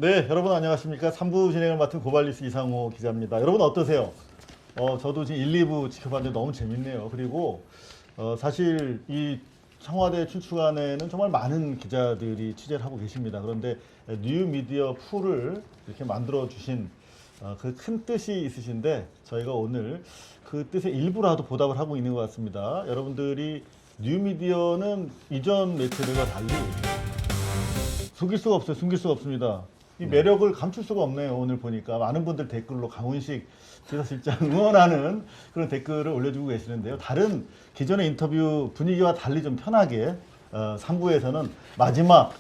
네, 여러분 안녕하십니까. 3부 진행을 맡은 고발뉴스 이상호 기자입니다. 여러분 어떠세요? 저도 지금 1, 2부 지켜봤는데 너무 재밌네요. 그리고 사실 이 청와대 출출간에는 정말 많은 기자들이 취재를 하고 계십니다. 그런데 뉴미디어 풀을 이렇게 만들어 주신 그 큰 뜻이 있으신데 저희가 오늘 그 뜻의 일부라도 보답을 하고 있는 것 같습니다. 여러분들이 뉴미디어는 이전 매체들과 달리 숨길 수가 없어요. 숨길 수가 없습니다. 이 매력을 감출 수가 없네요. 오늘 보니까 많은 분들 댓글로 강훈식 비서실장 응원하는 그런 댓글을 올려주고 계시는데요. 다른 기존의 인터뷰 분위기와 달리 좀 편하게 3부에서는 마지막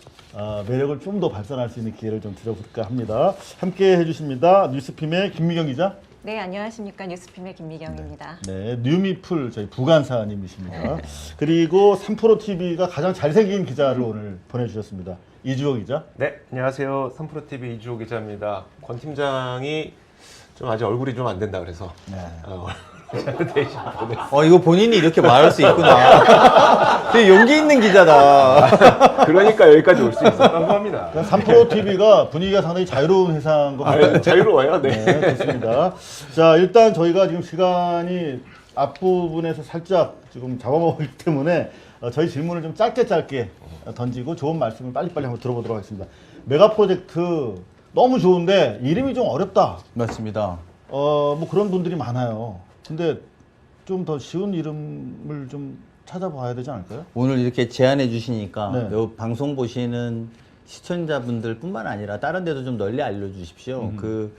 매력을 좀 더 발산할 수 있는 기회를 좀 드려볼까 합니다. 함께 해주십니다. 뉴스핌의 김미경 기자. 네, 안녕하십니까. 뉴스핌의 김미경입니다. 네, 뉴미풀 저희 부간사님이십니다. 그리고 3프로TV가 가장 잘생긴 기자를 오늘 보내주셨습니다. 이주호 기자. 네, 안녕하세요. 3프로TV 이주호 기자입니다. 권 팀장이 좀 아직 얼굴이 좀 안 된다 그래서 네. 대신 보냈어요. 이거 본인이 이렇게 말할 수 있구나. 되게 용기 있는 기자다. 그러니까 여기까지 올 수 있었다고 합니다. 3프로TV가 분위기가 상당히 자유로운 회사인 것 같아요. 자유로워요. 네. 네, 좋습니다. 자, 일단 저희가 지금 시간이 앞부분에서 살짝 지금 잡아먹기 때문에 저희 질문을 좀 짧게 던지고 좋은 말씀을 빨리빨리 한번 들어보도록 하겠습니다. 메가 프로젝트 너무 좋은데 이름이 좀 어렵다. 맞습니다. 뭐 그런 분들이 많아요. 근데 좀 더 쉬운 이름을 좀 찾아봐야 되지 않을까요? 오늘 이렇게 제안해 주시니까 네. 요 방송 보시는 시청자분들 뿐만 아니라 다른 데도 좀 널리 알려주십시오. 그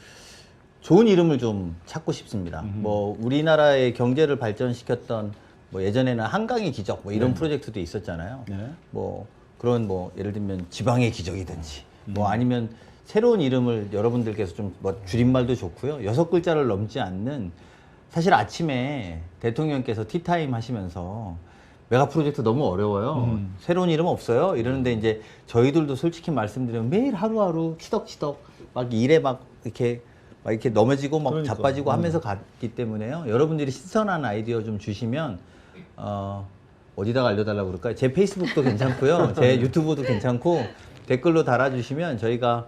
좋은 이름을 좀 찾고 싶습니다. 뭐 우리나라의 경제를 발전시켰던 뭐 예전에는 한강의 기적 뭐 이런 프로젝트도 있었잖아요. 네. 뭐 그런 뭐 예를 들면 지방의 기적이든지 뭐 아니면 새로운 이름을 여러분들께서 좀 뭐 줄임말도 좋고요. 6글자를 넘지 않는 사실 아침에 대통령께서 티타임 하시면서 메가 프로젝트 너무 어려워요. 새로운 이름 없어요? 이러는데 이제 저희들도 솔직히 말씀드리면 매일 하루하루 치덕치덕 막 일에 막 이렇게 넘어지고 막 그러니까. 자빠지고 하면서 갔기 때문에요. 여러분들이 신선한 아이디어 좀 주시면 어디다가 알려달라고 그럴까요? 제 페이스북도 괜찮고요. 제 유튜브도 괜찮고 댓글로 달아주시면 저희가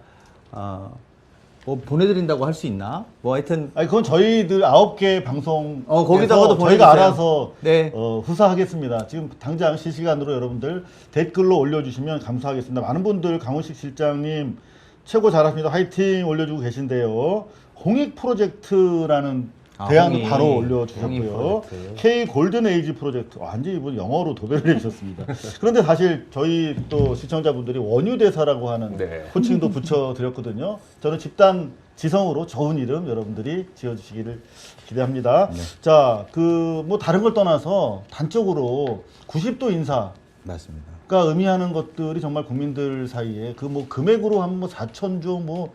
뭐 보내드린다고 할 수 있나? 뭐 하여튼 아니 그건 저희들 9개 방송 거기다가도 저희가 보내주세요. 알아서 네. 후사하겠습니다. 지금 당장 실시간으로 여러분들 댓글로 올려주시면 감사하겠습니다. 많은 분들 강훈식 실장님 최고 잘하십니다. 화이팅 올려주고 계신데요. 홍익 프로젝트라는 대안도 홍익. 바로 홍익 올려주셨고요. 프로젝트. K 골든 에이지 프로젝트 완전히 이분 영어로 도배를 해주셨습니다. 그런데 사실 저희 또 시청자분들이 원유대사라고 하는 네. 호칭도 붙여드렸거든요. 저는 집단 지성으로 좋은 이름 여러분들이 지어주시기를 기대합니다. 자, 그 뭐 다른 걸 떠나서 단적으로 90도 인사가 맞습니다. 의미하는 것들이 정말 국민들 사이에 그 뭐 금액으로 한 뭐 4천조 뭐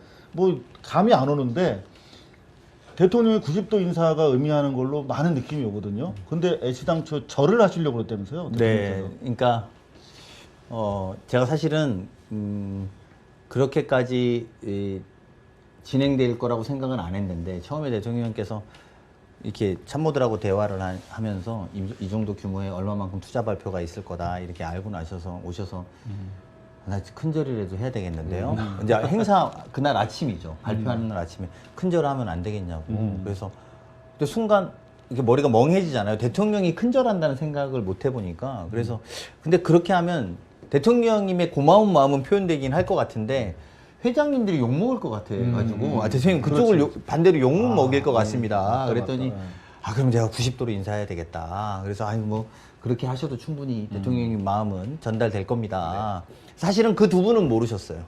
감이 안 오는데 대통령의 90도 인사가 의미하는 걸로 많은 느낌이 오거든요. 근데 애시당초 절을 하시려고 그랬다면서요? 네, 대통령께서. 그러니까 제가 사실은 그렇게까지 진행될 거라고 생각은 안 했는데 처음에 대통령께서 이렇게 참모들하고 대화를 하면서 이 정도 규모의 얼마만큼 투자 발표가 있을 거다 이렇게 알고 나셔서 오셔서 나 큰절이라도 해야 되겠는데요. 이제 행사 그날 아침이죠. 발표하는 날 아침에 큰절하면 안 되겠냐고. 그래서 근데 순간 이렇게 머리가 멍해지잖아요. 대통령이 큰절한다는 생각을 못 해보니까 그래서 근데 그렇게 하면 대통령님의 고마운 마음은 표현되긴 할 것 같은데 회장님들이 욕 먹을 것 같아가지고 대통령 그쪽을 반대로 욕 먹일 것 같습니다. 그랬더니 그럼 제가 90도로 인사해야 되겠다. 그래서 아니 뭐 그렇게 하셔도 충분히 대통령님 마음은 전달될 겁니다. 사실은 그 두 분은 모르셨어요.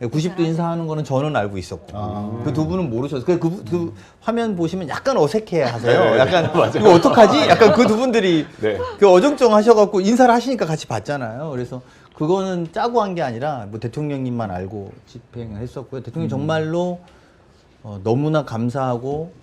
90도 인사하는 거는 저는 알고 있었고 그 두 분은 모르셨어요. 그 화면 보시면 약간 어색해 하세요. 약간 이거 어떡하지? 약간 그 두 분들이 네. 그 어정쩡 하셔갖고 인사를 하시니까 같이 봤잖아요. 그래서 그거는 짜고 한 게 아니라 뭐 대통령님만 알고 집행을 했었고요. 대통령 정말로 너무나 감사하고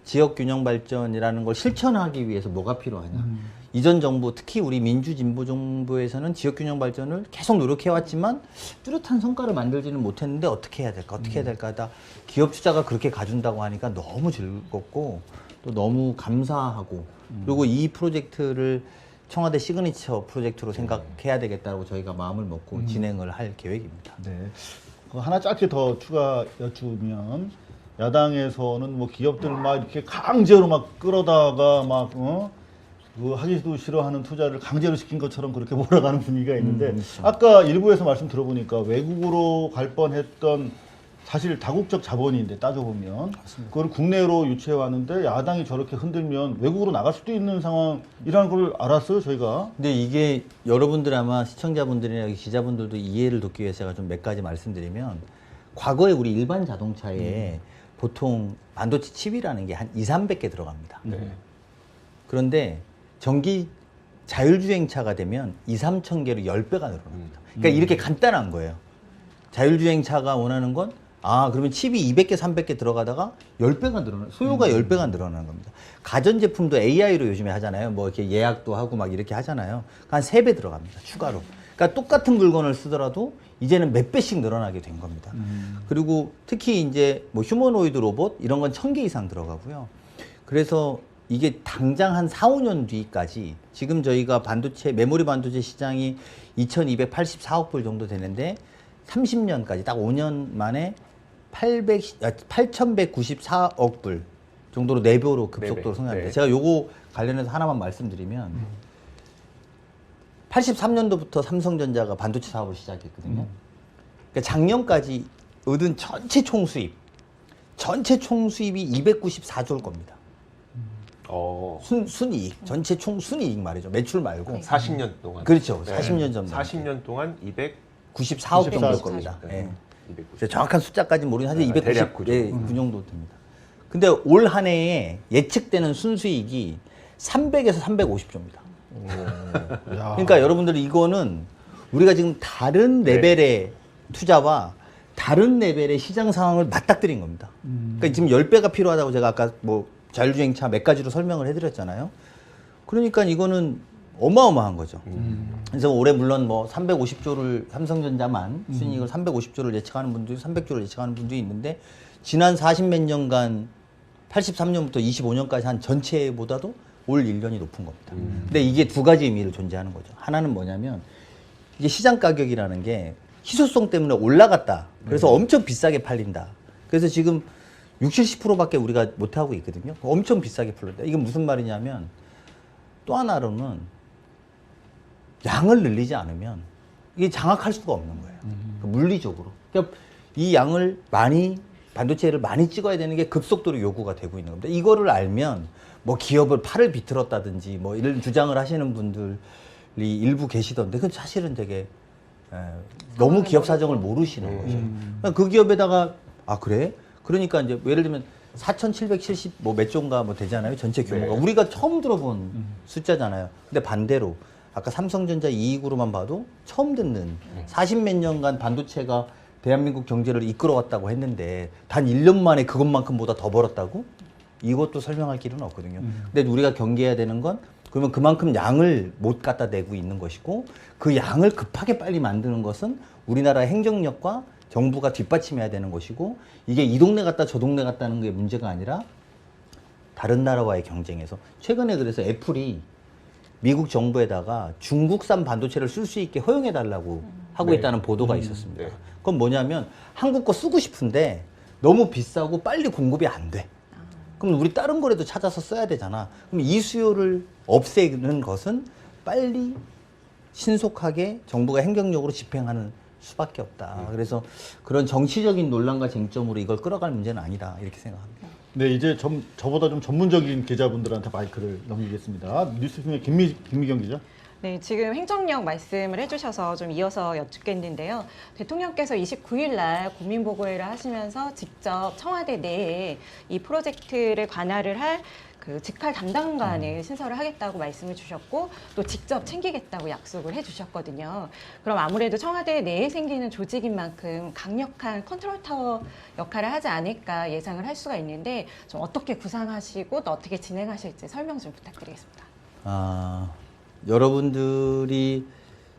지역 균형 발전이라는 걸 실천하기 위해서 뭐가 필요하냐. 이전 정부, 특히 우리 민주진보 정부에서는 지역 균형 발전을 계속 노력해왔지만 뚜렷한 성과를 만들지는 못했는데 어떻게 해야 될까, 어떻게 해야 될까 하다 기업 투자가 그렇게 가준다고 하니까 너무 즐겁고 또 너무 감사하고 그리고 이 프로젝트를 청와대 시그니처 프로젝트로 생각해야 되겠다고 저희가 마음을 먹고 진행을 할 계획입니다. 네. 그거 하나 짧게 더 추가 여쭈면 야당에서는 뭐 기업들 막 이렇게 강제로 막 끌어다가 막 그 하기도 싫어하는 투자를 강제로 시킨 것처럼 그렇게 몰아가는 분위기가 있는데 그렇죠. 아까 일부에서 말씀 들어보니까 외국으로 갈 뻔했던 사실 다국적 자본인데 따져보면 그걸 국내로 유치해 왔는데 야당이 저렇게 흔들면 외국으로 나갈 수도 있는 상황이라는 걸 알았어요 저희가. 근데 이게 여러분들 아마 시청자분들이나 기자분들도 이해를 돕기 위해서 제가 좀 몇 가지 말씀드리면 과거에 우리 일반 자동차에 보통 반도체 칩이라는 게 한 2, 300개 들어갑니다. 네. 그런데 전기 자율주행차가 되면 2, 3천 개로 10배가 늘어납니다. 그러니까 이렇게 간단한 거예요. 자율주행차가 원하는 건 그러면 칩이 200개, 300개 들어가다가 10배가 소요가 10배가 늘어나는 겁니다. 가전제품도 AI로 요즘에 하잖아요. 뭐 이렇게 예약도 하고 막 이렇게 하잖아요. 한 3배 들어갑니다. 추가로. 그러니까 똑같은 물건을 쓰더라도 이제는 몇 배씩 늘어나게 된 겁니다. 그리고 특히 이제 뭐 휴머노이드 로봇 이런 건 1000개 이상 들어가고요. 그래서 이게 당장 한 4, 5년 뒤까지 지금 저희가 메모리 반도체 시장이 2284억 불 정도 되는데 30년까지 딱 5년 만에 8194억 불 정도로 4배로 급속도로 네, 성장합니다. 네. 제가 요거 관련해서 하나만 말씀드리면 83년도부터 삼성전자가 반도체 사업을 시작했거든요. 그러니까 작년까지 얻은 전체 총수입이 294조일 겁니다. 순이익, 전체 총순이익 말이죠. 매출 말고. 40년 동안. 그렇죠. 40년 전. 40년 동안 94억 정도 될 94억. 겁니다. 네. 예. 290. 정확한 숫자까지는 모르겠는데 한 대략 290, 그 정도. 그 정도 됩니다. 근데 올 한 해에 예측되는 순수익이 300에서 350조입니다. 그러니까 여러분들 이거는 우리가 지금 다른 레벨의 투자와 다른 레벨의 시장 상황을 맞닥뜨린 겁니다. 그러니까 지금 10배가 필요하다고 제가 아까 뭐 자율주행차 몇 가지로 설명을 해드렸잖아요. 그러니까 이거는 어마어마한 거죠. 그래서 올해 물론 뭐 350조를 삼성전자만 순이익을 350조를 예측하는 분도 300조를 예측하는 분도 있는데 지난 40몇 년간 83년부터 25년까지 한 전체보다도 올 1년이 높은 겁니다. 근데 이게 두 가지 의미를 존재하는 거죠. 하나는 뭐냐면 이게 시장 가격이라는 게 희소성 때문에 올라갔다. 그래서 엄청 비싸게 팔린다. 그래서 지금 60, 70%밖에 우리가 못 하고 있거든요. 엄청 비싸게 팔린다. 이게 무슨 말이냐면 또 하나로는 양을 늘리지 않으면 이게 장악할 수가 없는 거예요. 물리적으로. 그러니까 이 양을 반도체를 많이 찍어야 되는 게 급속도로 요구가 되고 있는 겁니다. 이거를 알면 뭐 기업을 팔을 비틀었다든지 뭐 이런 주장을 하시는 분들이 일부 계시던데 그건 사실은 되게 너무 기업 사정을 모르시는 거죠. 그러니까 그 기업에다가 그래? 그러니까 이제 예를 들면 4,770 뭐 몇 조인가 뭐 되잖아요. 전체 규모가. 네. 우리가 처음 들어본 숫자잖아요. 근데 반대로 아까 삼성전자 이익으로만 봐도 처음 듣는 40몇 년간 반도체가 대한민국 경제를 이끌어왔다고 했는데 단 1년 만에 그것만큼보다 더 벌었다고? 이것도 설명할 길은 없거든요. 근데 우리가 경계해야 되는 건 그러면 그만큼 양을 못 갖다 내고 있는 것이고 그 양을 급하게 빨리 만드는 것은 우리나라 행정력과 정부가 뒷받침해야 되는 것이고 이게 이 동네 갔다 저 동네 갔다는 게 문제가 아니라 다른 나라와의 경쟁에서 최근에 그래서 애플이 미국 정부에다가 중국산 반도체를 쓸 수 있게 허용해 달라고 하고 네. 있다는 보도가 있었습니다. 네. 그건 뭐냐면 한국 거 쓰고 싶은데 너무 비싸고 빨리 공급이 안 돼. 그럼 우리 다른 거라도 찾아서 써야 되잖아. 그럼 이 수요를 없애는 것은 빨리 신속하게 정부가 행정력으로 집행하는 수밖에 없다. 그래서 그런 정치적인 논란과 쟁점으로 이걸 끌어갈 문제는 아니다. 이렇게 생각합니다. 네, 이제 저보다 좀 전문적인 기자분들한테 마이크를 넘기겠습니다. 뉴스팀의 김미경 기자. 네, 지금 행정력 말씀을 해주셔서 좀 이어서 여쭙겠는데요. 대통령께서 29일 날 국민보고회를 하시면서 직접 청와대 내에 이 프로젝트를 관할을 할 그 직할 담당관을 신설을 하겠다고 말씀을 주셨고 또 직접 챙기겠다고 약속을 해주셨거든요. 그럼 아무래도 청와대 내에 생기는 조직인 만큼 강력한 컨트롤 타워 역할을 하지 않을까 예상을 할 수가 있는데 좀 어떻게 구상하시고 또 어떻게 진행하실지 설명 좀 부탁드리겠습니다. 여러분들이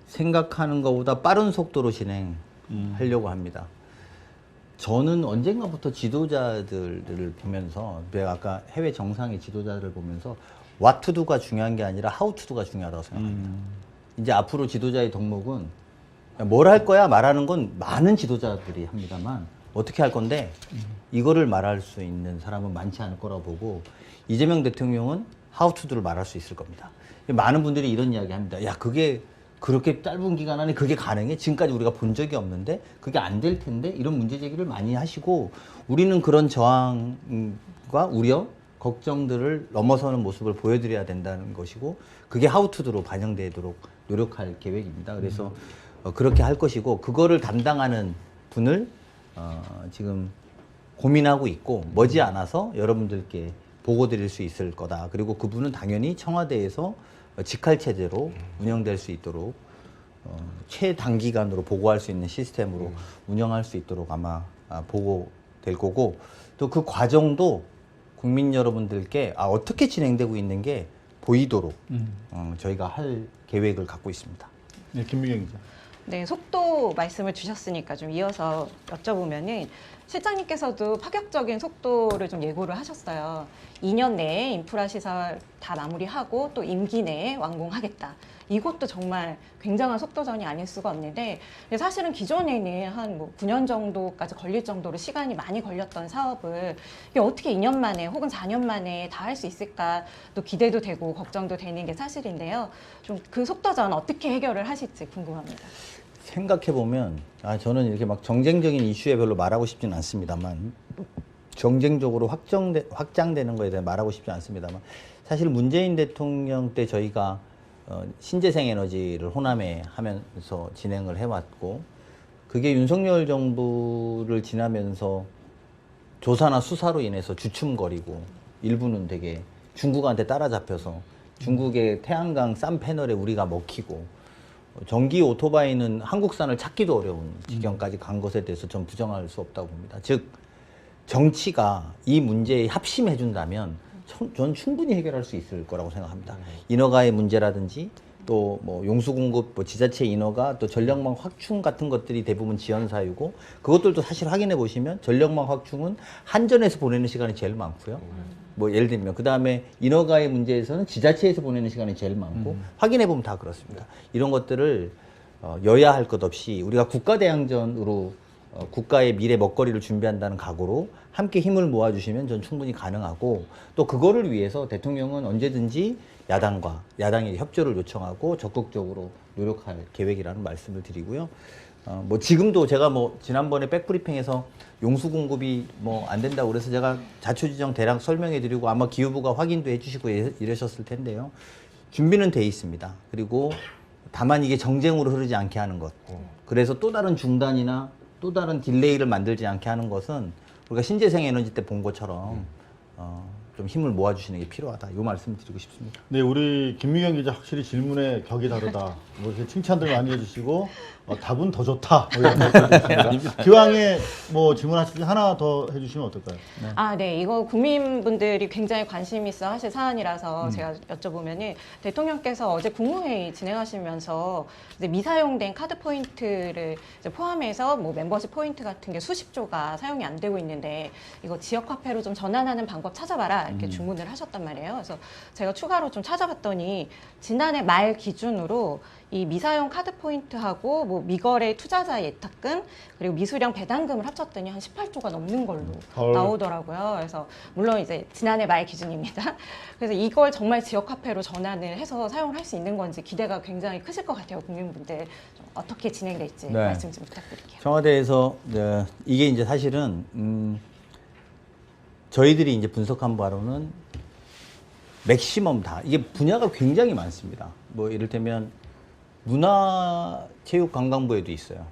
생각하는 것보다 빠른 속도로 진행하려고 합니다. 저는 언젠가부터 지도자들을 보면서 내가 아까 해외 정상의 지도자들을 보면서 what to do가 중요한 게 아니라 how to do가 중요하다고 생각합니다. 이제 앞으로 지도자의 덕목은 뭘 할 거야 말하는 건 많은 지도자들이 합니다만 어떻게 할 건데 이거를 말할 수 있는 사람은 많지 않을 거라고 보고 이재명 대통령은 how to do를 말할 수 있을 겁니다. 많은 분들이 이런 이야기 합니다. 야, 그게 그렇게 짧은 기간 안에 그게 가능해? 지금까지 우리가 본 적이 없는데 그게 안 될 텐데 이런 문제 제기를 많이 하시고 우리는 그런 저항과 우려, 걱정들을 넘어서는 모습을 보여드려야 된다는 것이고 그게 how to do로 반영되도록 노력할 계획입니다. 그래서 그렇게 할 것이고 그거를 담당하는 분을 지금 고민하고 있고 머지않아서 여러분들께 보고 드릴 수 있을 거다. 그리고 그분은 당연히 청와대에서 직할 체제로 운영될 수 있도록 최단기간으로 보고할 수 있는 시스템으로 운영할 수 있도록 아마 보고될 거고 또 그 과정도 국민 여러분들께 어떻게 진행되고 있는 게 보이도록 저희가 할 계획을 갖고 있습니다. 네, 김미경 기자. 네, 속도 말씀을 주셨으니까 좀 이어서 여쭤보면은 실장님께서도 파격적인 속도를 좀 예고를 하셨어요. 2년 내에 인프라 시설 다 마무리하고 또 임기 내에 완공하겠다. 이것도 정말 굉장한 속도전이 아닐 수가 없는데 근데 사실은 기존에는 한 뭐 9년 정도까지 걸릴 정도로 시간이 많이 걸렸던 사업을 이게 어떻게 2년 만에 혹은 4년 만에 다 할 수 있을까 또 기대도 되고 걱정도 되는 게 사실인데요. 좀 그 속도전 어떻게 해결을 하실지 궁금합니다. 생각해보면 저는 이렇게 막 정쟁적인 이슈에 별로 말하고 싶지는 않습니다만 정쟁적으로 확장되는 거에 대해 말하고 싶지 않습니다만 사실 문재인 대통령 때 저희가 신재생 에너지를 호남에 하면서 진행을 해왔고 그게 윤석열 정부를 지나면서 조사나 수사로 인해서 주춤거리고 일부는 되게 중국한테 따라잡혀서 중국의 태양광 싼 패널에 우리가 먹히고 전기 오토바이는 한국산을 찾기도 어려운 지경까지 간 것에 대해서 전 부정할 수 없다고 봅니다. 즉 정치가 이 문제에 합심해준다면 전 충분히 해결할 수 있을 거라고 생각합니다. 인허가의 문제라든지 또 뭐 용수 공급, 지자체 인허가, 또 전력망 확충 같은 것들이 대부분 지연 사유고 그것들도 사실 확인해 보시면 전력망 확충은 한전에서 보내는 시간이 제일 많고요. 뭐 예를 들면 그 다음에 인허가의 문제에서는 지자체에서 보내는 시간이 제일 많고 확인해 보면 다 그렇습니다. 이런 것들을 여야 할 것 없이 우리가 국가대항전으로 국가의 미래 먹거리를 준비한다는 각오로 함께 힘을 모아주시면 전 충분히 가능하고 또 그거를 위해서 대통령은 언제든지 야당의 협조를 요청하고 적극적으로 노력할 계획이라는 말씀을 드리고요. 뭐 지금도 제가 뭐 지난번에 백브리핑에서 용수 공급이 뭐 안 된다고 그래서 제가 자초지정 대략 설명해 드리고 아마 기후부가 확인도 해 주시고 이러셨을 텐데요. 준비는 돼 있습니다. 그리고 다만 이게 정쟁으로 흐르지 않게 하는 것. 그래서 또 다른 중단이나 또 다른 딜레이를 만들지 않게 하는 것은 우리가 신재생 에너지 때 본 것처럼 좀 힘을 모아주시는 게 필요하다. 이 말씀 드리고 싶습니다. 네, 우리 김미경 기자 확실히 질문의 격이 다르다. 뭐 이렇게 칭찬들 많이 해주시고 답은 더 좋다. 뭐 이런 말씀드립니다. 기왕에 뭐 질문하실 때 하나 더 해주시면 어떨까요? 네. 이거 국민분들이 굉장히 관심 있어 하실 사안이라서 제가 여쭤보면은 대통령께서 어제 국무회의 진행하시면서 이제 미사용된 카드 포인트를 이제 포함해서 뭐 멤버십 포인트 같은 게 수십 조가 사용이 안 되고 있는데 이거 지역 화폐로 좀 전환하는 방법 찾아봐라 이렇게 주문을 하셨단 말이에요. 그래서 제가 추가로 좀 찾아봤더니 지난해 말 기준으로 이 미사용 카드 포인트하고 뭐 미거래 투자자 예탁금 그리고 미수령 배당금을 합쳤더니 한 18조가 넘는 걸로 나오더라고요. 그래서 물론 이제 지난해 말 기준입니다. 그래서 이걸 정말 지역화폐로 전환을 해서 사용을 할 수 있는 건지 기대가 굉장히 크실 것 같아요. 국민분들 좀 어떻게 진행될지 말씀 좀 부탁드릴게요. 청와대에서 이게 이제 사실은 저희들이 이제 분석한 바로는 맥시멈 다 이게 분야가 굉장히 많습니다. 뭐 이를테면 문화체육관광부에도 있어요.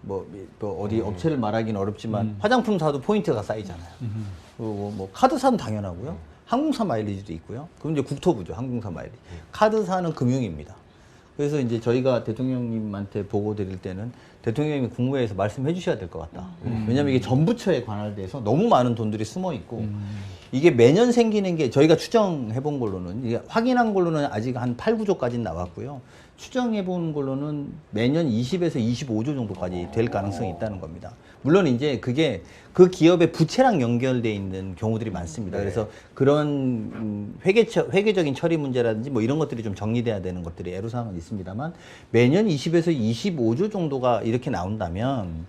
뭐 어디 업체를 말하기는 어렵지만 화장품사도 포인트가 쌓이잖아요. 그리고 뭐 카드사는 당연하고요. 항공사 마일리지도 있고요. 그럼 이제 국토부죠. 항공사 마일리지. 카드사는 금융입니다. 그래서 이제 저희가 대통령님한테 보고 드릴 때는 대통령님이 국무회에서 말씀해 주셔야 될 것 같다. 왜냐하면 이게 전 부처에 관할돼서 너무 많은 돈들이 숨어 있고 이게 매년 생기는 게 저희가 추정해 본 걸로는 이게 확인한 걸로는 아직 한 8, 9조까지는 나왔고요. 추정해 보는 걸로는 매년 20에서 25조 정도까지 될 가능성이 있다는 겁니다. 물론 이제 그게 그 기업의 부채랑 연결돼 있는 경우들이 많습니다. 네. 그래서 그런 회계적인 처리 문제라든지 뭐 이런 것들이 좀 정리돼야 되는 것들이 애로사항은 있습니다만 매년 20에서 25조 정도가 이렇게 나온다면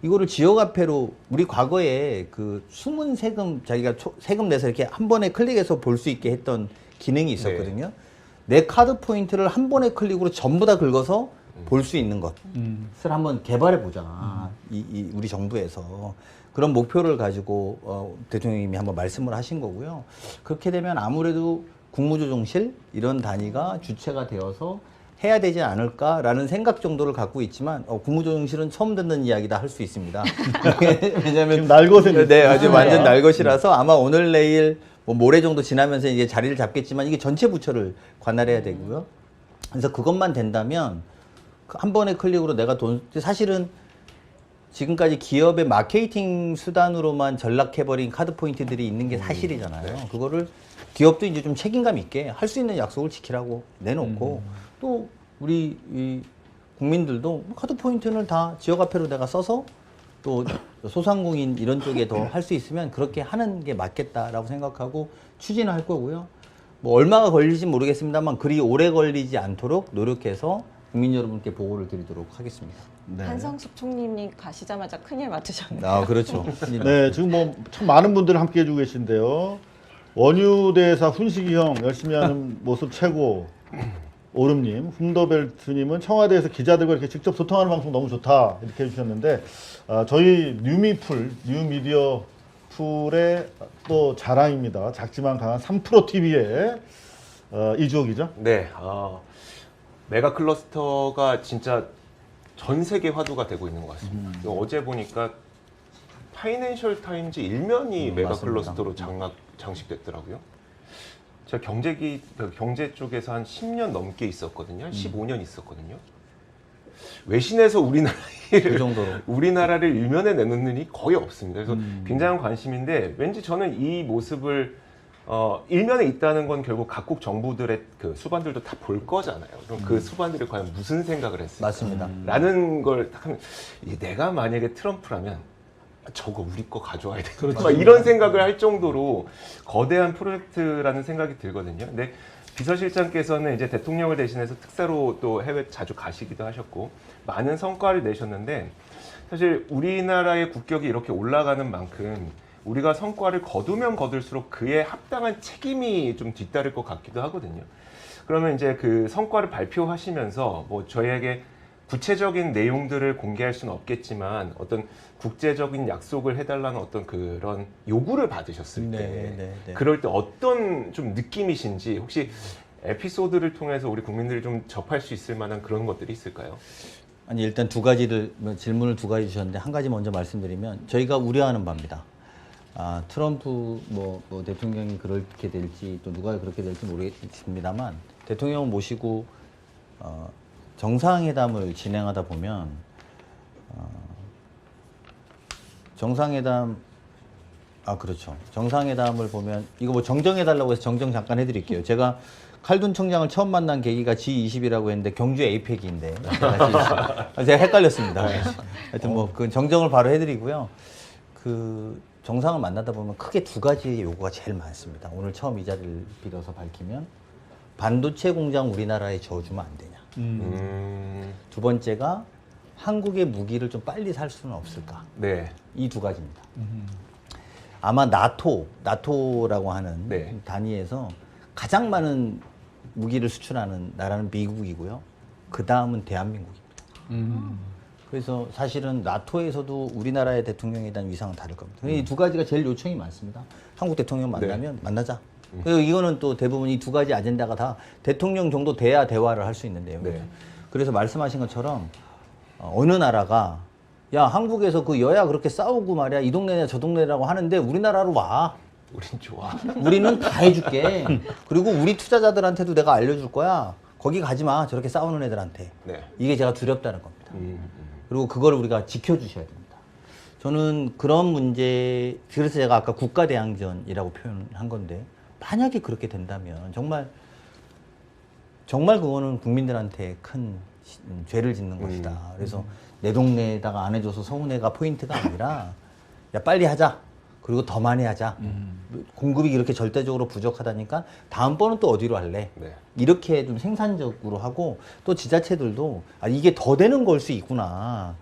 이거를 지역화폐로 우리 과거에 그 숨은 세금 자기가 세금 내서 이렇게 한 번에 클릭해서 볼 수 있게 했던 기능이 있었거든요. 내 카드 포인트를 한 번에 클릭으로 전부 다 긁어서 볼 수 있는 것을 한번 개발해 보자. 우리 정부에서 그런 목표를 가지고 대통령님이 한번 말씀을 하신 거고요. 그렇게 되면 아무래도 국무조정실 이런 단위가 주체가 되어서 해야 되지 않을까라는 생각 정도를 갖고 있지만 국무조정실은 처음 듣는 이야기다 할 수 있습니다. 왜냐하면 지금 날것은 네, 아주 완전 날것이라서 아마 오늘 내일 뭐 모레 정도 지나면서 이제 자리를 잡겠지만 이게 전체 부처를 관할해야 되고요. 그래서 그것만 된다면 한 번의 클릭으로 내가 사실은 지금까지 기업의 마케팅 수단으로만 전락해버린 카드 포인트들이 있는 게 사실이잖아요. 그거를 기업도 이제 좀 책임감 있게 할 수 있는 약속을 지키라고 내놓고 또 우리 이 국민들도 카드 포인트는 다 지역화폐로 내가 써서 또 소상공인 이런 쪽에 더 할 수 있으면 그렇게 하는 게 맞겠다라고 생각하고 추진을 할 거고요. 뭐 얼마가 걸릴지 모르겠습니다만 그리 오래 걸리지 않도록 노력해서 국민 여러분께 보고를 드리도록 하겠습니다. 네. 한성숙 총리님 가시자마자 큰일 맡으셨네요. 아, 그렇죠. 네, 지금 뭐 참 많은 분들 함께 해주고 계신데요. 원유대사 훈식이 형 열심히 하는 모습 최고. 오름님, 훔더벨트님은 청와대에서 기자들과 이렇게 직접 소통하는 방송 너무 좋다 이렇게 해주셨는데 저희 뉴미디어 풀의 또 자랑입니다. 작지만 강한 3프로 TV의 이주옥이죠. 네, 메가 클러스터가 진짜 전 세계 화두가 되고 있는 것 같습니다. 어제 보니까 파이낸셜 타임즈 일면이 메가 맞습니다. 클러스터로 장식됐더라고요. 제가 경제 쪽에서 한 10년 넘게 있었거든요. 한 15년 있었거든요. 외신에서 그 정도로. 우리나라를 일면에 내놓는 일이 거의 없습니다. 그래서 굉장한 관심인데 왠지 저는 이 모습을 일면에 있다는 건 결국 각국 정부들의 그 수반들도 다 볼 거잖아요. 그럼 그 수반들이 과연 무슨 생각을 했을까? 맞습니다. 라는 걸 딱 하면 내가 만약에 트럼프라면 저거 우리 거 가져와야 돼. 막 이런 생각을 할 정도로 거대한 프로젝트라는 생각이 들거든요. 근데 비서실장께서는 이제 대통령을 대신해서 특사로 또 해외 자주 가시기도 하셨고 많은 성과를 내셨는데 사실 우리나라의 국격이 이렇게 올라가는 만큼 우리가 성과를 거두면 거둘수록 그에 합당한 책임이 좀 뒤따를 것 같기도 하거든요. 그러면 이제 그 성과를 발표하시면서 뭐 저희에게 구체적인 내용들을 공개할 수는 없겠지만 어떤 국제적인 약속을 해달라는 어떤 그런 요구를 받으셨을 때 그럴 때 어떤 좀 느낌이신지 혹시 에피소드를 통해서 우리 국민들이 좀 접할 수 있을 만한 그런 것들이 있을까요? 아니 일단 질문을 두 가지 주셨는데 한 가지 먼저 말씀드리면 저희가 우려하는 바입니다. 트럼프 뭐 대통령이 그렇게 될지 또 누가 그렇게 될지 모르겠습니다만 대통령 모시고 정상회담을 진행하다 보면 정상회담을 보면 이거 뭐 정정해달라고 해서 정정 잠깐 해드릴게요. 제가 칼둔 청장을 처음 만난 계기가 G20이라고 했는데 경주 에이펙인데 제가 헷갈렸습니다. 하여튼 뭐 그 정정을 바로 해드리고요. 그 정상을 만나다 보면 크게 두 가지 요구가 제일 많습니다. 오늘 처음 이 자리를 빌어서 밝히면 반도체 공장 우리나라에 지어주면 안 되냐. 두 번째가 한국의 무기를 좀 빨리 살 수는 없을까? 네. 이 두 가지입니다. 아마 나토라고 하는 단위에서 가장 많은 무기를 수출하는 나라는 미국이고요. 그 다음은 대한민국입니다. 그래서 사실은 나토에서도 우리나라의 대통령에 대한 위상은 다를 겁니다. 이 두 가지가 제일 요청이 많습니다. 한국 대통령 만나면 만나자. 그리고 이거는 또 대부분 이 두 가지 아젠다가 다 대통령 정도 돼야 대화를 할 수 있는 내용이죠. 그래서 말씀하신 것처럼 어느 나라가 야 한국에서 그 여야 그렇게 싸우고 말이야 이 동네냐 저 동네라고 하는데 우리나라로 와. 우린 좋아. 우리는 다 해줄게. 그리고 우리 투자자들한테도 내가 알려줄 거야. 거기 가지 마. 저렇게 싸우는 애들한테. 이게 제가 두렵다는 겁니다. 그리고 그걸 우리가 지켜주셔야 됩니다. 저는 그런 문제, 그래서 제가 아까 국가대항전이라고 표현한 건데 만약에 그렇게 된다면 정말 정말 그거는 국민들한테 큰 죄를 짓는 것이다. 그래서 내 동네에다가 안 해줘서 서운해가 포인트가 아니라 야 빨리 하자. 그리고 더 많이 하자. 공급이 이렇게 절대적으로 부족하다니까 다음번은 또 어디로 할래? 네. 이렇게 좀 생산적으로 하고 또 지자체들도 아 이게 더 되는 걸 수 있구나.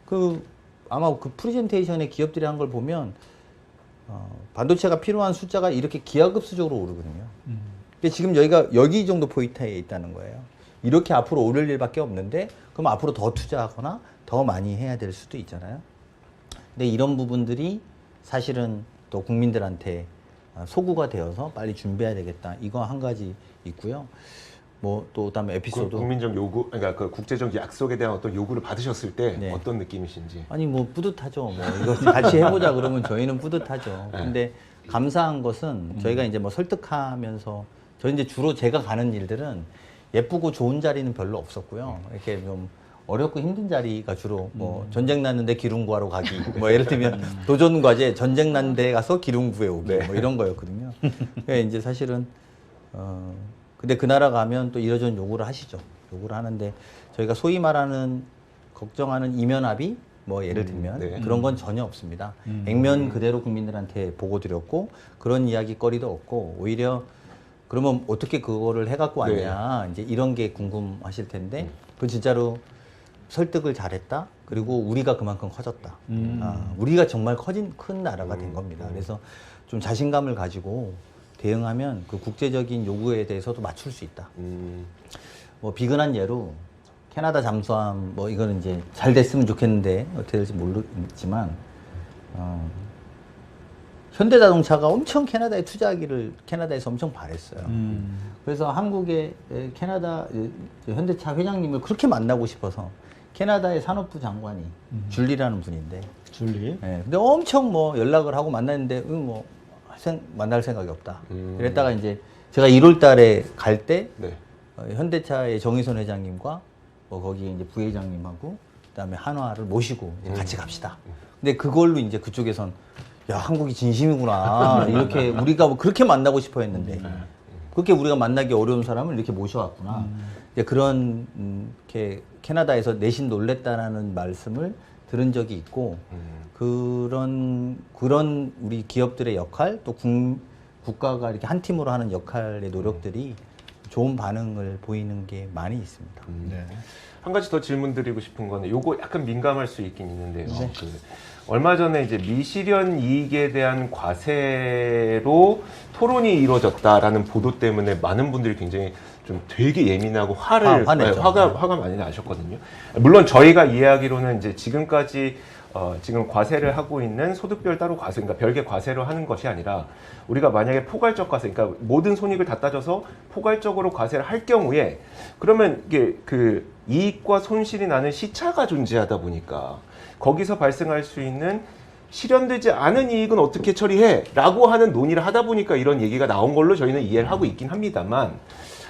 그 아마 그 프레젠테이션에 기업들이 한 걸 보면 반도체가 필요한 숫자가 이렇게 기하급수적으로 오르거든요. 근데 지금 여기 정도 포인트에 있다는 거예요. 이렇게 앞으로 오를 일밖에 없는데 그럼 앞으로 더 투자하거나 더 많이 해야 될 수도 있잖아요. 근데 이런 부분들이 사실은 또 국민들한테 소구가 되어서 빨리 준비해야 되겠다. 이거 한 가지 있고요. 뭐 또 그다음에 에피소드. 국민적 요구, 그러니까 그 국제적 약속에 대한 어떤 요구를 받으셨을 때 네. 어떤 느낌이신지. 아니 뭐 뿌듯하죠. 뭐 이거 같이 해보자 그러면 저희는 뿌듯하죠. 네. 근데 감사한 것은 저희가 이제 뭐 설득하면서 저 이제 주로 제가 가는 일들은 예쁘고 좋은 자리는 별로 없었고요. 이렇게 좀 어렵고 힘든 자리가 주로 뭐 전쟁 났는데 기름 구하러 가기 뭐 예를 들면 도전 과제 전쟁 난 데 가서 기름 구해 오기 뭐 이런 거였거든요. 그러니까 이제 사실은 근데 그 나라 가면 또 이러저런 요구를 하시죠. 요구를 하는데 저희가 소위 말하는 걱정하는 이면 합의 뭐 예를 들면 네. 그런 건 전혀 없습니다. 액면 그대로 국민들한테 보고 드렸고 그런 이야기거리도 없고 오히려 그러면 어떻게 그거를 해갖고 왔냐 이제 이런 게 궁금하실 텐데 그 진짜로 설득을 잘했다. 그리고 우리가 그만큼 커졌다. 우리가 정말 큰 나라가 된 겁니다. 그래서 좀 자신감을 가지고 대응하면 그 국제적인 요구에 대해서도 맞출 수 있다. 뭐 비근한 예로 캐나다 잠수함 뭐 이거는 이제 잘 됐으면 좋겠는데 어떻게 될지 모르지만 현대자동차가 엄청 캐나다에 투자하기를 캐나다에서 엄청 바랬어요. 그래서 한국의 캐나다 현대차 회장님을 그렇게 만나고 싶어서 캐나다의 산업부 장관이 줄리라는 분인데 줄리. 예, 근데 엄청 뭐 연락을 하고 만났는데 뭐 만날 생각이 없다. 이랬다가 이제 제가 1월 달에 갈 때 네. 현대차의 정의선 회장님과 뭐 거기 이제 부회장님하고 그다음에 한화를 모시고 이제 같이 갑시다. 근데 그걸로 이제 그쪽에선 야 한국이 진심이구나 이렇게 우리가 뭐 그렇게 만나고 싶어 했는데 그렇게 우리가 만나기 어려운 사람을 이렇게 모셔왔구나. 이제 그런 이렇게 캐나다에서 내심 놀랬다라는 말씀을 들은 적이 있고 그런 우리 기업들의 역할 또 국가가 이렇게 한 팀으로 하는 역할의 노력들이 좋은 반응을 보이는 게 많이 있습니다. 네. 한 가지 더 질문 드리고 싶은 거는 요거 약간 민감할 수 있긴 있는데요. 그 얼마 전에 이제 미실현 이익에 대한 과세로 토론이 이루어졌다라는 보도 때문에 많은 분들이 굉장히 좀 되게 예민하고 화냈죠. 화가 많이 나셨거든요. 물론 저희가 이해하기로는 이제 지금까지 지금 과세를 하고 있는 소득별 따로 과세, 그러니까 별개 과세로 하는 것이 아니라 우리가 만약에 포괄적 과세, 그러니까 모든 손익을 다 따져서 포괄적으로 과세를 할 경우에 그러면 이게 그 이익과 손실이 나는 시차가 존재하다 보니까 거기서 발생할 수 있는 실현되지 않은 이익은 어떻게 처리해? 라고 하는 논의를 하다 보니까 이런 얘기가 나온 걸로 저희는 이해를 하고 있긴 합니다만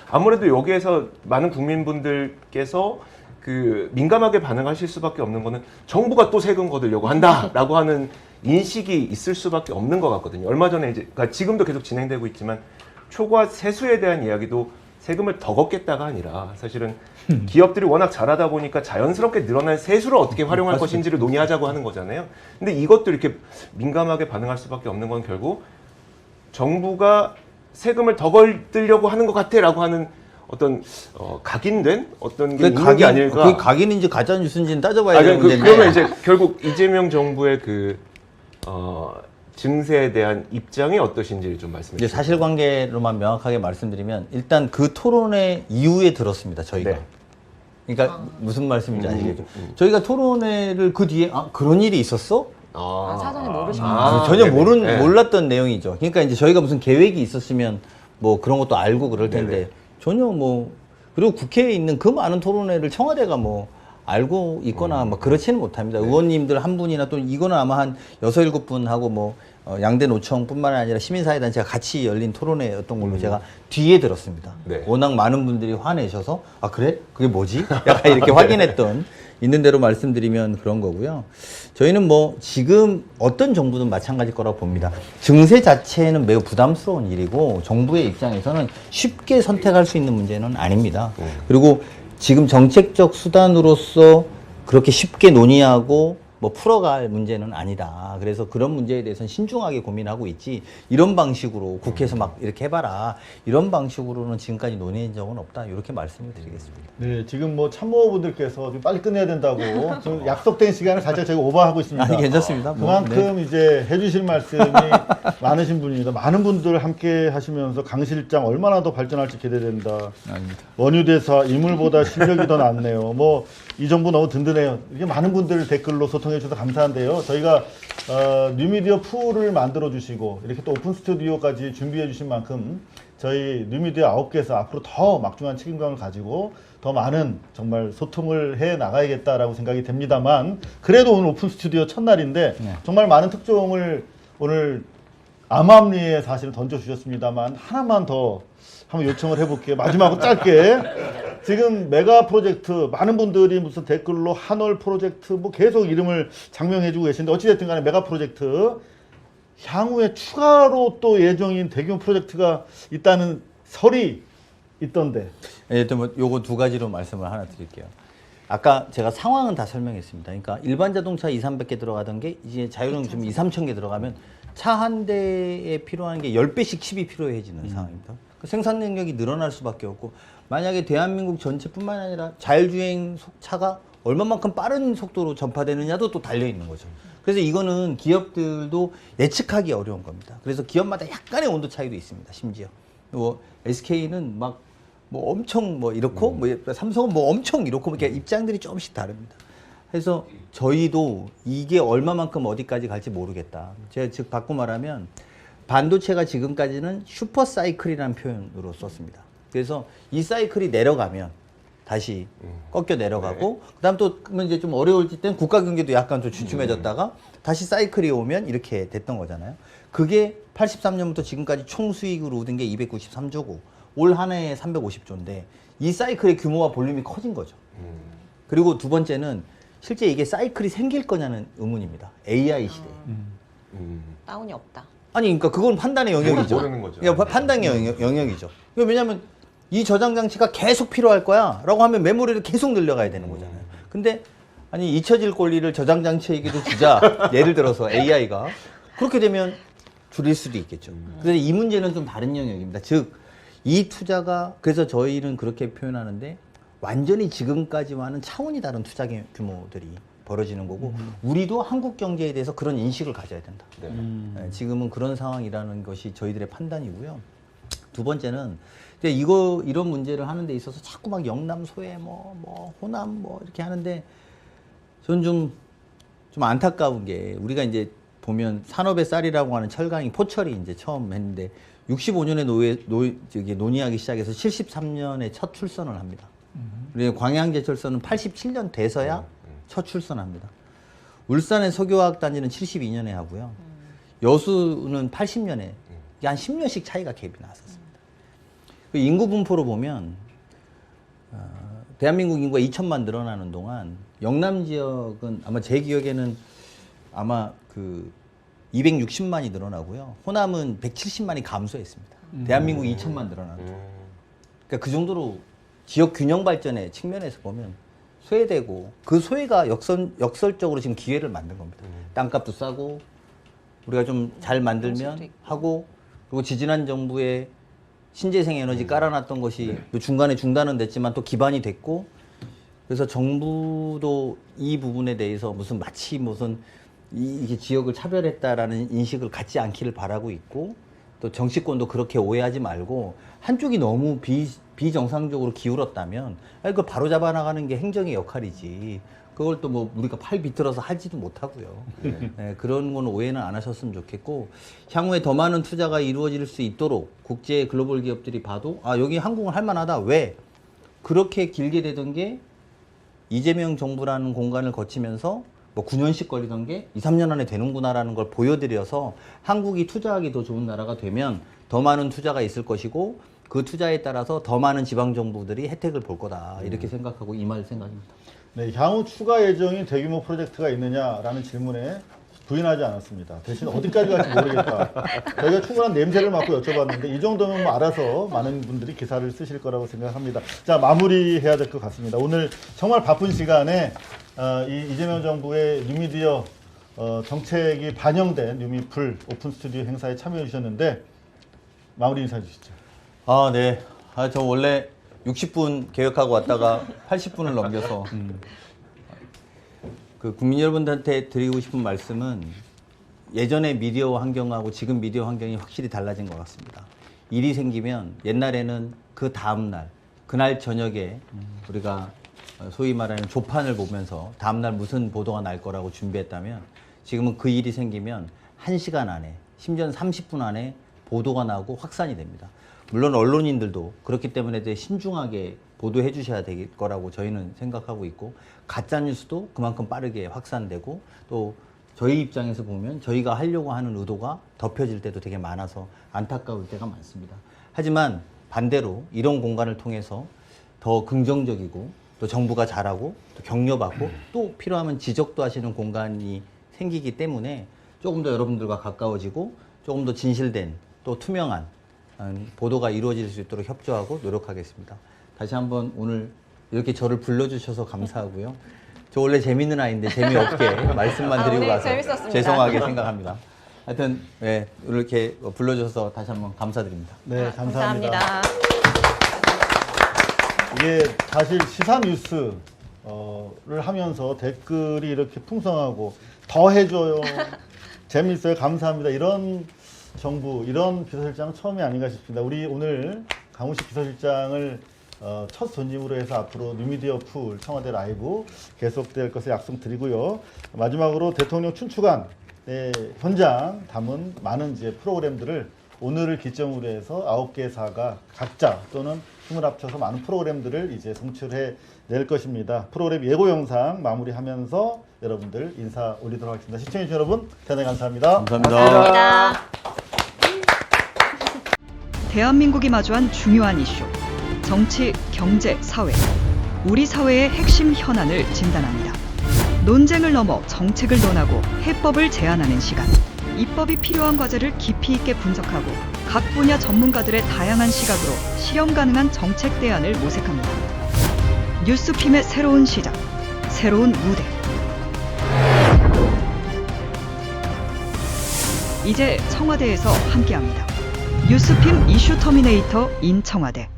아무래도 여기에서 많은 국민분들께서 그 민감하게 반응하실 수밖에 없는 거는 정부가 또 세금 거두려고 한다라고 하는 인식이 있을 수밖에 없는 것 같거든요. 얼마 전에 이제 그러니까 지금도 계속 진행되고 있지만 초과 세수에 대한 이야기도 세금을 더 걷겠다가 아니라 사실은 기업들이 워낙 잘하다 보니까 자연스럽게 늘어난 세수를 어떻게 활용할 것인지를 논의하자고 하는 거잖아요. 근데 이것도 이렇게 민감하게 반응할 수밖에 없는 건 결국 정부가 세금을 더 걸으려고 하는 것 같아라고 하는 어떤 각인된 어떤 게 있는 게 아닐까. 그 각인인지 가짜 뉴스인지는 따져봐야 되는데. 그러면 이제 결국 이재명 정부의 그 증세에 대한 입장이 어떠신지 좀 말씀해 이제 주세요. 사실관계로만 명확하게 말씀드리면 일단 그 토론회 이후에 들었습니다. 저희가. 네. 그러니까 무슨 말씀인지 아시겠죠? 저희가 토론회를 그 뒤에 그런 일이 있었어? 사전에 모르셨나요? 전혀 네네. 몰랐던 내용이죠. 그러니까 이제 저희가 무슨 계획이 있었으면 뭐 그런 것도 알고 그럴 텐데 네네. 전혀 뭐 그리고 국회에 있는 그 많은 토론회를 청와대가 뭐 알고 있거나 뭐 그렇지는 못합니다. 의원님들 한 분이나 또 이거는 아마 한 6, 7분하고 뭐 양대 노총뿐만 아니라 시민사회단체가 같이 열린 토론회였던 걸로 제가 뒤에 들었습니다. 네. 워낙 많은 분들이 화내셔서 아 그래? 그게 뭐지? 약간 이렇게 확인했던 있는 대로 말씀드리면 그런 거고요. 저희는 뭐 지금 어떤 정부든 마찬가지일 거라고 봅니다. 증세 자체는 매우 부담스러운 일이고 정부의 입장에서는 쉽게 선택할 수 있는 문제는 아닙니다. 그리고 지금 정책적 수단으로서 그렇게 쉽게 논의하고 뭐 풀어갈 문제는 아니다. 그래서 그런 문제에 대해서는 신중하게 고민하고 있지, 이런 방식으로 국회에서 막 이렇게 해봐라, 이런 방식으로는 지금까지 논의한 적은 없다. 이렇게 말씀을 드리겠습니다. 네, 지금 뭐 참모분들께서 좀 빨리 끝내야 된다고 지금 약속된 시간을 살짝 저희가 오버하고 있습니다. 아니, 괜찮습니다. 뭐, 그만큼 이제 해주실 말씀이 많으신 분입니다. 많은 분들 함께 하시면서 강 실장 얼마나 더 발전할지 기대된다. 아닙니다. 원유대사 인물보다 실력이 더 낫네요. 뭐 이 정부 너무 든든해요. 이게 많은 분들 댓글로 소통해 주셔서 감사한데요. 저희가 뉴미디어 풀을 만들어 주시고 이렇게 또 오픈 스튜디오까지 준비해 주신 만큼 저희 뉴미디어 9개에서 앞으로 더 막중한 책임감을 가지고 더 많은 정말 소통을 해 나가야겠다라고 생각이 됩니다만, 그래도 오늘 오픈 스튜디오 첫날인데 네. 정말 많은 특종을 오늘 암암리에 사실은 던져주셨습니다만 하나만 더 한번 요청을 해볼게요. 마지막으로 짧게. 지금 메가 프로젝트 많은 분들이 무슨 댓글로 한올 프로젝트 뭐 계속 이름을 장명해주고 계신데, 어찌됐든 간에 메가 프로젝트 향후에 추가로 또 예정인 대규모 프로젝트가 있다는 설이 있던데. 일단 뭐 요거 두 가지로 말씀을 하나 드릴게요. 아까 제가 상황은 다 설명했습니다. 그러니까 일반 자동차 2,300개 들어가던 게 이제 자율주행 좀 2,3,000개 들어가면 차 한 대에 필요한 게 10배씩 칩이 필요해지는 상황입니다. 그 생산 능력이 늘어날 수밖에 없고, 만약에 대한민국 전체뿐만 아니라 자율주행 차가 얼마만큼 빠른 속도로 전파되느냐도 또 달려 있는 거죠. 그래서 이거는 기업들도 예측하기 어려운 겁니다. 그래서 기업마다 약간의 온도 차이도 있습니다. 심지어 뭐 SK는 막 뭐 엄청 뭐 이렇고 뭐 삼성은 뭐 엄청 이렇고 이렇게 입장들이 조금씩 다릅니다. 그래서 저희도 이게 얼마만큼 어디까지 갈지 모르겠다. 제가 즉 바꿔 말하면 반도체가 지금까지는 슈퍼 사이클이라는 표현으로 썼습니다. 그래서 이 사이클이 내려가면 다시 꺾여 내려가고, 그다음 또 이제 좀 어려울 때는 국가 경제도 약간 좀 주춤해졌다가 다시 사이클이 오면 이렇게 됐던 거잖아요. 그게 83년부터 지금까지 총 수익으로 얻은 게 293조고 올 한 해에 350조인데 이 사이클의 규모와 볼륨이 커진 거죠. 그리고 두 번째는 실제 이게 사이클이 생길 거냐는 의문입니다. AI 시대에. 다운이 없다. 아니, 그러니까 그건 판단의 영역이죠. 모르는 거죠. 그러니까 판단의 영역이죠. 왜냐하면 이 저장 장치가 계속 필요할 거야 라고 하면 메모리를 계속 늘려가야 되는 거잖아요. 근데 아니, 잊혀질 권리를 저장 장치에게도 주자. 예를 들어서 AI가 그렇게 되면 줄일 수도 있겠죠. 그래서 이 문제는 좀 다른 영역입니다. 즉 이 투자가, 그래서 저희는 그렇게 표현하는데 완전히 지금까지와는 차원이 다른 투자 규모들이 벌어지는 거고, 우리도 한국 경제에 대해서 그런 인식을 가져야 된다. 네, 지금은 그런 상황이라는 것이 저희들의 판단이고요. 두 번째는 이제 이런 문제를 하는 데 있어서 자꾸 막 영남 소외 뭐 호남 뭐 이렇게 하는데, 저는 좀 안타까운 게, 우리가 이제 보면 산업의 쌀이라고 하는 철강이 포철이 이제 처음 했는데 65년에 논의하기 시작해서 73년에 첫 출선을 합니다. 그리고 광양제철소는 87년 돼서야 첫 출선합니다. 울산의 석유화학단지는 72년에 하고요. 여수는 80년에, 한 10년씩 차이가 갭이 나왔었습니다. 그 인구 분포로 보면 대한민국 인구가 2천만 늘어나는 동안 영남 지역은 아마 제 기억에는 아마 그 260만이 늘어나고요. 호남은 170만이 감소했습니다. 대한민국이 2천만 늘어나는. 그러니까 그 정도로 지역 균형 발전의 측면에서 보면 소외되고, 그 소외가 역설적으로 지금 기회를 만든 겁니다. 땅값도 싸고 우리가 좀 잘 만들면 하고, 그리고 지지난 정부의 신재생 에너지 깔아놨던 것이 중간에 중단은 됐지만 또 기반이 됐고, 그래서 정부도 이 부분에 대해서 마치 이게 지역을 차별했다라는 인식을 갖지 않기를 바라고 있고, 또 정치권도 그렇게 오해하지 말고 한쪽이 너무 비정상적으로 기울었다면 그걸 바로 잡아 나가는 게 행정의 역할이지, 그걸 또 뭐 우리가 팔 비틀어서 하지도 못하고요. 네, 그런 건 오해는 안 하셨으면 좋겠고, 향후에 더 많은 투자가 이루어질 수 있도록 국제 글로벌 기업들이 봐도 여기 한국은 할만하다. 왜? 그렇게 길게 되던 게 이재명 정부라는 공간을 거치면서 9년씩 걸리던 게 2, 3년 안에 되는구나라는 걸 보여드려서 한국이 투자하기 더 좋은 나라가 되면 더 많은 투자가 있을 것이고, 그 투자에 따라서 더 많은 지방정부들이 혜택을 볼 거다. 이렇게 생각하고 임할 생각입니다. 네, 향후 추가 예정인 대규모 프로젝트가 있느냐라는 질문에 부인하지 않았습니다. 대신 어디까지 갈지 모르겠다. 저희가 충분한 냄새를 맡고 여쭤봤는데 이 정도면 뭐 알아서 많은 분들이 기사를 쓰실 거라고 생각합니다. 자, 마무리해야 될 것 같습니다. 오늘 정말 바쁜 시간에 이 이재명 정부의 뉴미디어 정책이 반영된 뉴미풀 오픈 스튜디오 행사에 참여해 주셨는데 마무리 인사해 주시죠. 아, 네. 저 원래 60분 계획하고 왔다가 80분을 넘겨서 그 국민 여러분들한테 드리고 싶은 말씀은 예전의 미디어 환경하고 지금 미디어 환경이 확실히 달라진 것 같습니다. 일이 생기면 옛날에는 그 다음 날, 그날 저녁에 우리가 소위 말하는 조판을 보면서 다음 날 무슨 보도가 날 거라고 준비했다면 지금은 그 일이 생기면 1시간 안에, 심지어는 30분 안에 보도가 나오고 확산이 됩니다. 물론 언론인들도 그렇기 때문에 되게 신중하게 보도해 주셔야 될 거라고 저희는 생각하고 있고, 가짜 뉴스도 그만큼 빠르게 확산되고, 또 저희 입장에서 보면 저희가 하려고 하는 의도가 덮여질 때도 되게 많아서 안타까울 때가 많습니다. 하지만 반대로 이런 공간을 통해서 더 긍정적이고 또 정부가 잘하고 또 격려받고 또 필요하면 지적도 하시는 공간이 생기기 때문에 조금 더 여러분들과 가까워지고 조금 더 진실된 또 투명한 보도가 이루어질 수 있도록 협조하고 노력하겠습니다. 다시 한번 오늘 이렇게 저를 불러주셔서 감사하고요. 저 원래 재밌는 아이인데 재미없게 말씀만 드리고 오늘 가서 재밌었습니다. 죄송하게 생각합니다. 하여튼 네, 이렇게 불러주셔서 다시 한번 감사드립니다. 네, 감사합니다. 감사합니다. 이게 사실 시사 뉴스를 하면서 댓글이 이렇게 풍성하고 더 해줘요, 재밌어요, 감사합니다, 이런 정부, 이런 비서실장 처음이 아닌가 싶습니다. 우리 오늘 강훈식 비서실장을 첫 손님으로 해서 앞으로 뉴미디어 풀 청와대 라이브 계속될 것을 약속드리고요. 마지막으로 대통령 춘추관 현장 담은 많은 이제 프로그램들을 오늘을 기점으로 해서 9개 사가 각자 또는 힘을 합쳐서 많은 프로그램들을 이제 송출해 낼 것입니다. 프로그램 예고 영상 마무리하면서 여러분들 인사 올리도록 하겠습니다. 시청해주신 여러분 대단히 감사합니다. 감사합니다. 대한민국이 마주한 중요한 이슈, 정치, 경제, 사회. 우리 사회의 핵심 현안을 진단합니다. 논쟁을 넘어 정책을 논하고 해법을 제안하는 시간. 입법이 필요한 과제를 깊이 있게 분석하고 각 분야 전문가들의 다양한 시각으로 실현 가능한 정책 대안을 모색합니다. 뉴스핌의 새로운 시작, 새로운 무대. 이제 청와대에서 함께합니다. 뉴스핌 이슈 터미네이터 인 청와대.